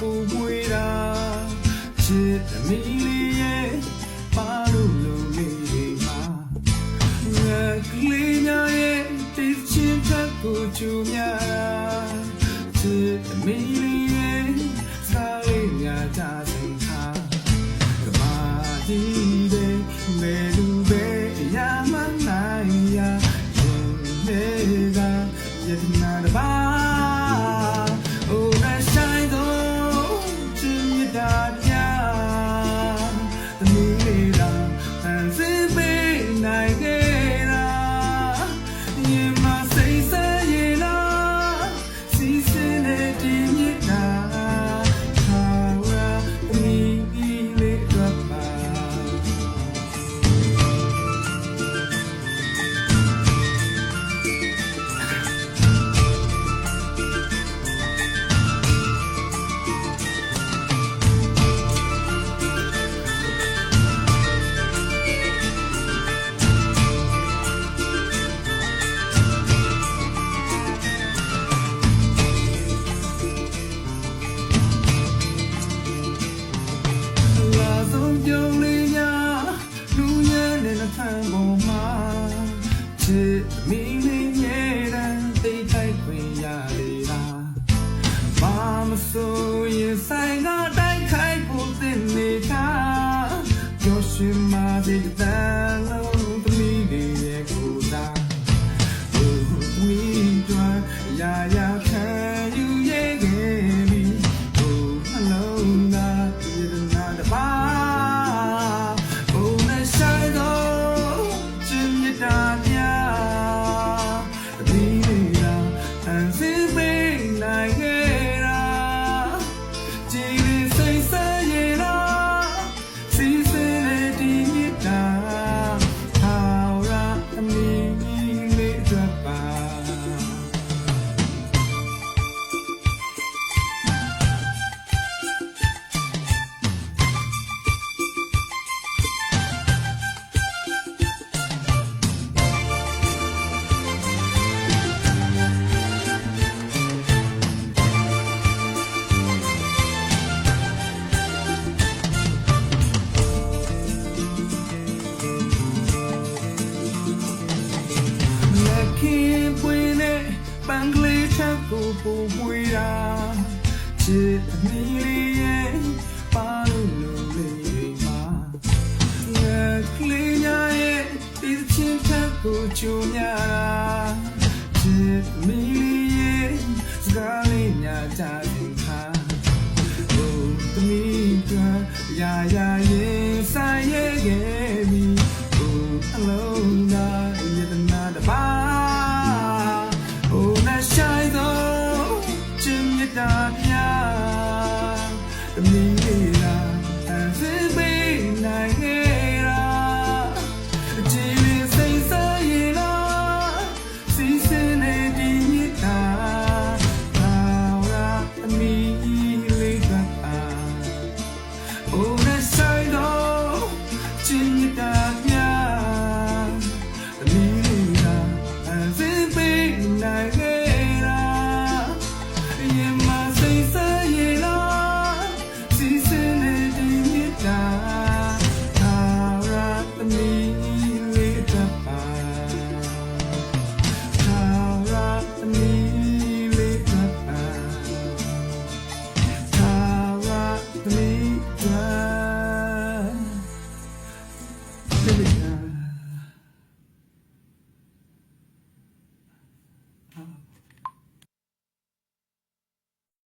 ပူမွေးတာချစ်သမီးလေးရဲ့ပါလို့လုံးလေးတွေမှာငါကလေးညာရဲ့တိတ်ချင်းထက်ကိုချူညာချစ်သမီးလေးရဲ့စားလေးညာကြစိန်ခါကမာဒီတဲ့မဲလူပဲရမနိုင်ရရင်လေးကယတနာတပါပြုံးလေးညာလူရတဲ့နှထမ်းပေါ်မှာချစ်မီလေးရဲ့တန်တိတ်ထိုက်ခွင့်ရလေလားဘာမဆိုရင်ဆိုင်ကတိုက်ခိုက်ဖို့တင်နေတာပျော်ရွှင်မှဒီတန်လုံးသမီးလေးရဲ့ကိုယ်သာသမီးတို့ရာရာခံယူရဲ့ခဲ့ပြီနှလုံးသားယတနာတပါခင်ပွေနဲ့ပန်းကလေးထပ်ကိုပူမွေးတာချစ်သမီးလေးရဲ့ပါလို့လုံးလေးမှာငါကလေးညာရဲ့ဒီချင်းထပ်ကိုချူညာချစ်သမီးလေးရဲ့စကားလေးညာကြတဲ့ခါသမီးကရာရာရဲ့ဆိုင်ရဲ့ခဲ့ပြီအလုံးသားယတနာတပါတာပြသမီးလေးလားအစစ်ပေးနိုင်ခဲ့တာအကြည့်လေးစိတ်ဆက်ရလားစီစင်းနေဒီမြတ်တာဘာရာသမီးလေးကပါအိုးနဲ့ဆိုင်တော့ချင်တာပြသမီးလေးလားအစစ်ပေးနိုင်